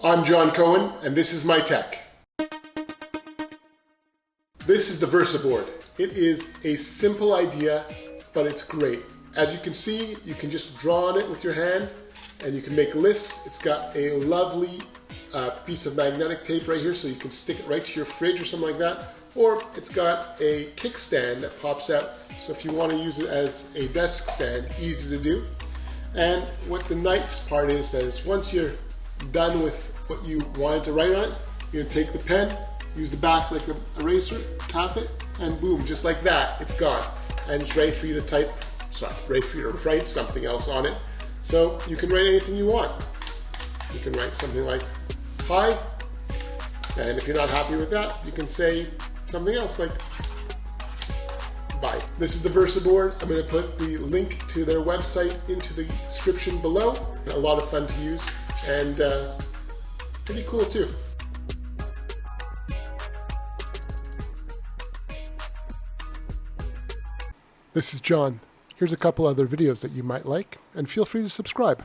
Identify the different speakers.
Speaker 1: I'm John Cohen, and this is my tech. This is the VersaBoard. It is a simple idea, but it's great. As you can see, you can just draw on it with your hand, and you can make lists. It's got a lovely piece of magnetic tape right here, so you can stick it right to your fridge or something like that. Or it's got a kickstand that pops out, so if you want to use it as a desk stand, easy to do. And what the nice part is once you're done with what you wanted to write on it, you're going to take the pen, use the back like an eraser, tap it, and boom, just like that, it's gone. And it's ready for you to type, ready for you to write something else on it. So you can write anything you want. You can write something like, hi, and if you're not happy with that, you can say something else like, bye. This is the VersaBoard. I'm going to put the link to their website into the description below. A lot of fun to use, and pretty cool too. This is John. Here's a couple other videos that you might like, and feel free to subscribe.